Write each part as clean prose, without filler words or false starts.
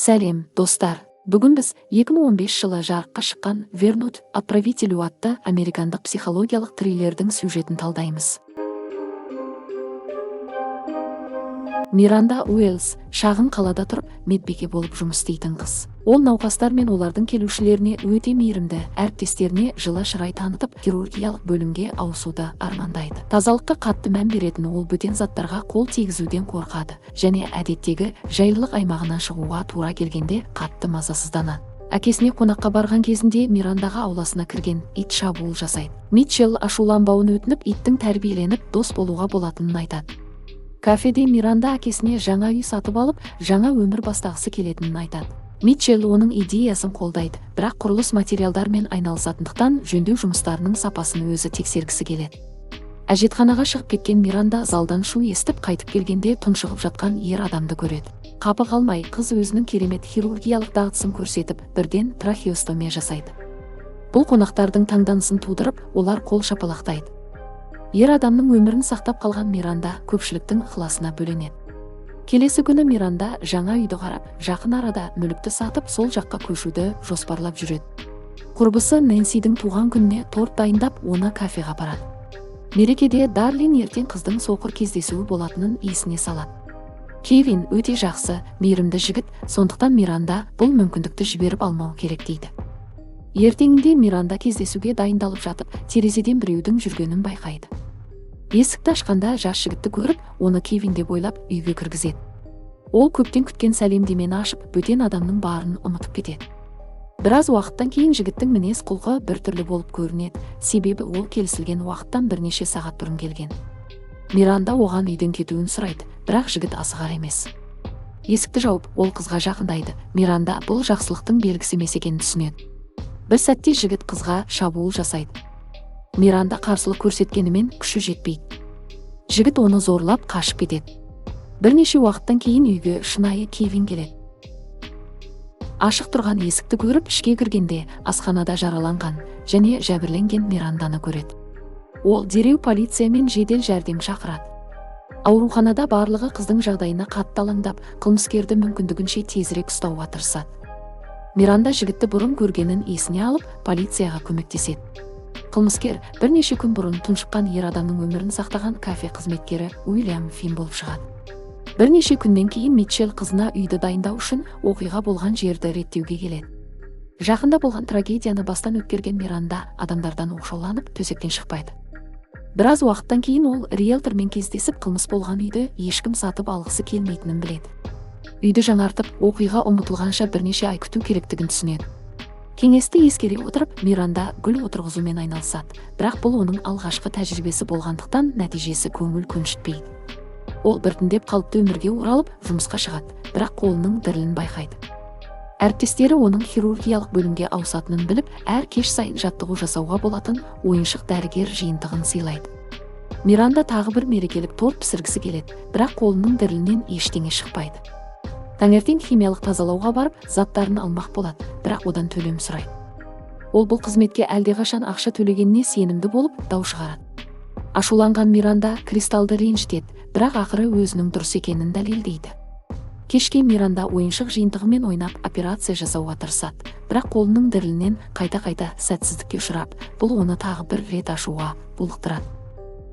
Сәлем, достар. Бүгін біз 2015 жылы жарыққа шыққан Вернуть отправителю атты американдық психологиялық триллердің сюжетін талдаймыз. Миранда Уэллс шағын қалада тұрып медбике болып жұмыс істейтін қыз. Ол науқастар мен олардың келушілеріне өте мейірімді, әріптестеріне жылы шырай танытып, хирургиялық бөлімге ауысуды армандайды. Тазалыққа қатты мән беретін ол бөтен заттарға қол тигізуден қорқады және әдеттегі жайлылық аймағынан шығуға тура келгенде қатты мазасызданады. Әкесіне қонаққа барған кезінде Мирандаға ауласына кірген ит шабуыл жасайды. Митчелл ашуланбауын өтініп, иттің тәрбиеленіп дос болуға болатынын айтады. Кафеде Миранда әкесіне жаңа үй сатып алып, жаңа өмір бастағысы келетінін айтады. Митчелл оның идеясын қолдайды, бірақ құрылыс материалдармен айналысатындықтан жөндеу жұмыстарының сапасын өзі тексергісі келеді. Әжетханаға шығып кеткен Миранда залдан шу естіп қайтып келгенде тұншығып жатқан ер адамды көреді. Қапы қалмай, қыз өзінің керемет хирургиялық дағдысын көрсетіп, бірден трахеостомия жасайды. Бұл қонақтардың таңданысын тудырып, олар қол шапалақтайды. Ер адамның өмірін сақтап қалған Миранда көпшіліктің ықыласына бөленеді. Келесі күні Миранда жаңа үйді қарап, жақын арада мүлікті сатып, сол жаққа көшуді жоспарлап жүреді. Құрбысы Нэнсидің туған күніне торт дайындап, оны кафеға апарады. Мерекеде Дарлин ертең қыздың соқыр кездесуі болатынын есіне салады. Кевин өте жақсы, мейірімді жігіт, сондықтан Миранда бұл мүмкіндікті жіберіп алмау керек дейді. Ертеңінде Миранда кездесуге дайындалып жатып, терезеден біреудің жүргенін байқайды. Есікті ашқанда жас жігітті көріп, оны Кевин деп ойлап үйге кіргізеді. Ол көптен күткен сәлемдемені ашып, бөтен адамның барын ұмытып кетеді. Біраз уақыттан кейін жігіттің мінез құлқы біртүрлі болып көрінеді, себебі ол келісілген уақыттан бірнеше сағат бұрын келген. Миранда оған үйден кетуін сұрайды, бірақ жігіт асығар емес. Есікті жауып, ол қызға жақындайды. Миранда бұл жақсылықтың белгісі емес екенін түсінеді. Бір сәтте жігіт қызға шабуыл жасайды. Миранда қарсылық көрсеткенімен күші жетпейді. Жігіт оны зорлап қашып кетеді. Бірнеше уақыттан кейін үйге шынайы Кевин келеді. Ашық тұрған есікті көріп, ішке кіргенде асханада жараланған және жәбірленген Миранданы көреді. Ол дереу полиция мен жедел жәрдем шақырады. Ауруханада барлығы қыздың жағдайына қатты алаңдап, қылмыскерді мүмкіндігінше тезірек ұстауға тырысады. Миранда жігітті бұрын көргенін есіне алып, полицияға көмектеседі. Қылмыскер бірнеше күн бұрын тұншыққан ер адамның өмірін сақтаған кафе қызметкері Уильям Фин болып шығады. Бірнеше күннен кейін Митчелл қызына үйді дайындау үшін оқиға болған жерді реттеуге келеді. Жақында болған трагедияны бастан өткерген Миранда адамдардан оқшауланып, төсектен шықпайды. Біраз уақыттан кейін ол риэлтормен кездесіп, қылмыс болған үйді ешкім сатып алғысы келмейтінін біледі. Үйді жаңартып, оқиға ұмытылғанша бірнеше ай күту керектігін түсінеді. Кеңесті ескере отырып, Миранда гүл отырғызумен айналысады, бірақ бұл оның алғашқы тәжірибесі болғандықтан нәтижесі көңіл көншітпейді. Ол біртіндеп қалыпты өмірге оралып, жұмысқа шығады, бірақ қолының дірілін байқайды. Әріптестері оның хирургиялық бөлімге ауысатынын біліп, әр кеш сайын жаттығу жасауға болатын ойыншық дәрігер жиынтығын сыйлайды. Миранда тағы бір мерекелік торт пісіргісі келеді, бірақ қолының дірілінен ештеңе шықпайды. Таңертең химиялық тазалауға барып, заттарын алмақ болады, бірақ одан төлем сұрайды. Ол бұл қызметке әлдеқашан ақша төлегеніне сенімді болып, дау шығарады. Ашуланған Миранда кристалды ренжітеді, бірақ ақыры өзінің дұрыс екенін дәлелдейді. Кешке Миранда ойыншық жиынтығымен ойнап операция жасауға тырысады, бірақ қолының дірілінен қайта-қайта сәтсіздікке ұшырап, бұл оны тағы бір рет ашуға булықтырады.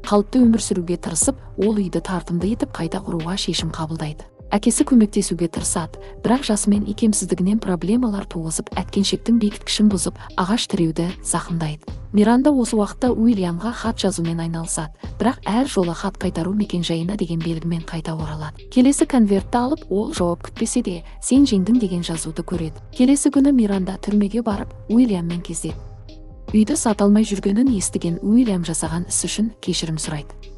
Қалыпты өмір сүруге тырысып, ол үйді тартымды етіп қайта құруға шешім қабылдайды. Әкесі көмектесуге тырысады, бірақ жасымен икемсіздігінен проблемалар туғызып, әткеншектің бекіткішін бұзып, ағаш тіреуді зақымдайды. Миранда осы уақытта Уильямға хат жазумен айналысады, бірақ әр жолы хат қайтару мекенжайына деген белгімен қайта оралады. Келесі конвертті алып, ол жауап күтпесе де, сен жеңдің деген жазуды көреді. Келесі күні Миранда түрмеге барып, Уильяммен кездеседі. Үйді сата алмай жүргенін естіген Уильям жасаған іс үшін кешірім сұрайды.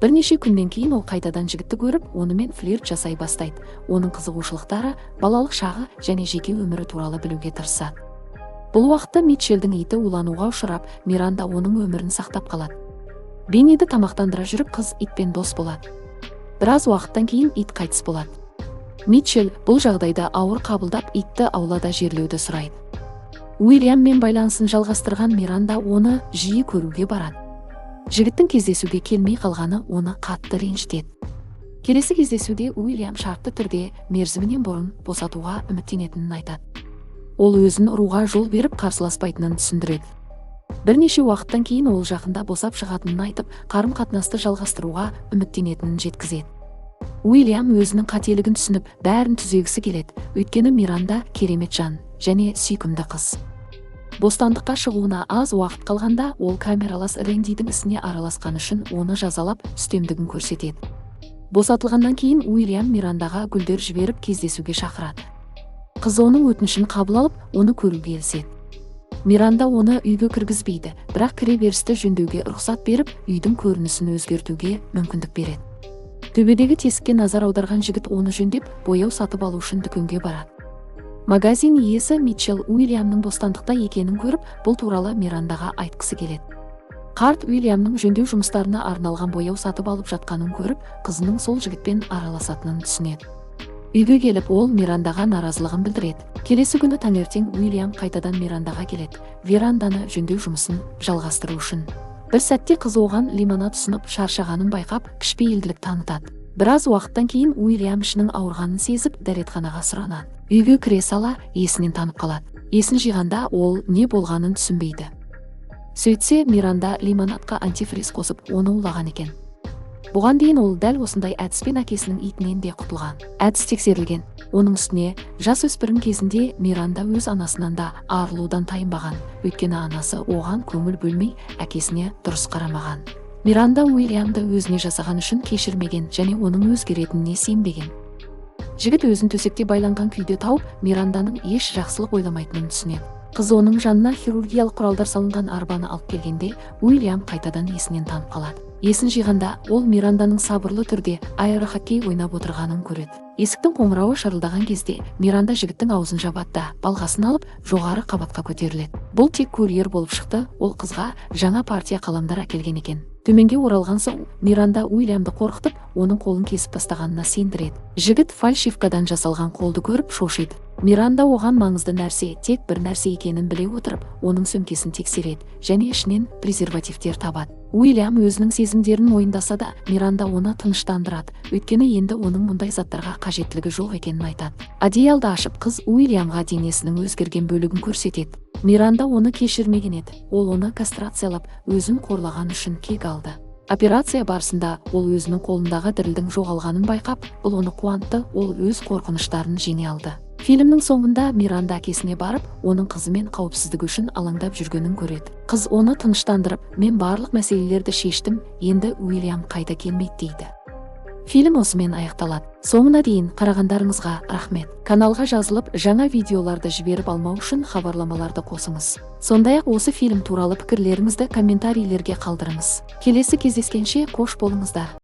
Бірнеше күннен кейін ол қайтадан жігітті көріп, онымен флирт жасай бастайды. Оның қызығушылықтары, балалық шағы және жеке өмірі туралы білуге тырысады. Бұл уақытта Митчеллдің иті улануға ұшырап, Миранда оның өмірін сақтап қалады. Бенниді тамақтандыра жүріп, қыз итпен дос болады. Біраз уақыттан кейін ит қайтыс болады. Митчелл бұл жағдайда ауыр қабылдап, итті аулада жерлеуді сұрайды. Уильяммен байланысын жалғастырған Миранда оны жиі көруге барады. Жігіттің кездесуге келмей қалғаны оны қатты ренжітеді. Келесі кездесуде Уильям шартты түрде мерзімінен бұрын босатуға үміттенетінін айтады. Ол өзін ұруға жол беріп қарсыласпайтынын түсіндіреді. Бірнеше уақыттан кейін ол жақында босап шығатынын айтып, қарым-қатынасты жалғастыруға үміттенетінін жеткізеді. Уильям өзінің қателігін түсініп, бәрін түзегісі келеді, өйткені Миранда керемет жан және сүйкімді қыз. Бостандыққа шығуына аз уақыт қалғанда, ол камералас Рэндидің ісіне араласқаны үшін оны жазалап, үстемдігін көрсетеді. Босатылғаннан кейін Уильям Мирандаға гүлдер жіберіп кездесуге шақырады. Қыз оның өтінішін қабыл алып, оны көруге келіседі. Миранда оны үйге кіргізбейді, бірақ кіреберісті жөндеуге рұқсат беріп, үйдің көрінісін өзгертуге мүмкіндік береді. Төбедегі тесікке назар аударған жігіт оны жөндеп, бояу сатып алу үшін дүкенге барады. Магазин иесі Митчелл Уильямның бостандықта екенін көріп, бұл туралы Мирандаға айтқысы келеді. Қарт Уильямның жөндеу жұмыстарына арналған бояу сатып алып жатқанын көріп, қызының сол жігітпен араласатынын түсінеді. Үйге келіп, ол Мирандаға наразылығын білдіреді. Келесі күні таңертең Уильям қайтадан Мирандаға келеді, веранданы жөндеу жұмысын жалғастыру үшін. Бір сәтте қыз оған лимонад ұсынып шаршағанын байқап, кішіпейілділік танытады. Біраз уақыттан кейін Уильям ішінің ауырғанын сезіп, дәретханаға сұранады. Үйге кіре сала, есінен танып қалады. Есін жиғанда ол не болғанын түсінбейді. Сөйтсе, Миранда лимонадқа антифриз қосып, оны улаған екен. Бұған дейін ол дәл осындай әдіспен әкесінің итінен де құтылған. Әдіс тексерілген. Оның үстіне, жасөспірім кезінде Миранда өз анасынан да арылудан тайынбаған, өйткені анасы оған көңіл бөлмей, әкесіне дұрыс қарамаған. Миранда Уильямды өзіне жасаған үшін кешірмеген және оның өзгеретініне сенбеген. Жігіт өзін төсекте байланған күйде тауып, Миранданың еш жақсылық ойламайтынын түсінеді. Қыз оның жанына хирургиялық құралдар салынған арбаны алып келгенде, Уильям қайтадан есінен танып қалады. Есін жиғанда, ол Миранданың сабырлы түрде аэрохоккей ойнап отырғанын көреді. Есіктің қоңырауы шырылдаған кезде, Миранда жігіттің аузын жабады да, балғасын алып, жоғары қабатқа көтеріледі. Бұл тек курьер болып шықты, ол қызға жаңа партия қаламдар әкелген екен. Төменге оралған соң, Миранда Уильямды қорқытып, оның қолын кесіп тастағанына сендіреді. Жігіт фальшивкадан жасалған қолды көріп шошиды. Миранда оған маңызды нәрсе тек бір нәрсе екенін біле отырып, оның сөмкесін тексереді және ішінен презервативтер табады. Уильям өзінің сезімдерін мойындаса да, Миранда оны тыныштандырады, өйткені енді оның мұндай заттарға қажеттілігі жоқ екенін айтады. Одеялды ашып, қыз Уильямға денесінің өзгерген бөлігін көрсетеді. Миранда оны кешірмеген еді. Ол оны кастрациялап, өзін қорлаған үшін кек алды. Операция барысында ол өзінің қолындағы дірілдің жоғалғанын байқап, бұл оны қуантты, ол өз қорқыныштарын жеңе алды. Фильмнің соңында Миранда әкесіне барып, оның қызымен қауіпсіздігі үшін алаңдап жүргенін көреді. Қыз оны тыныштандырып, мен барлық мәселелерді шештім, енді Уильям қайта келмейді дейді. Фильм осымен аяқталады. Соңына дейін қарағандарыңызға рахмет. Каналға жазылып, жаңа видеоларды жіберіп алмау үшін хабарламаларды қосыңыз. Сондай-ақ осы фильм туралы пікірлеріңізді комментарийлерге қалдырыңыз. Келесі кездескенше қош болыңыздар.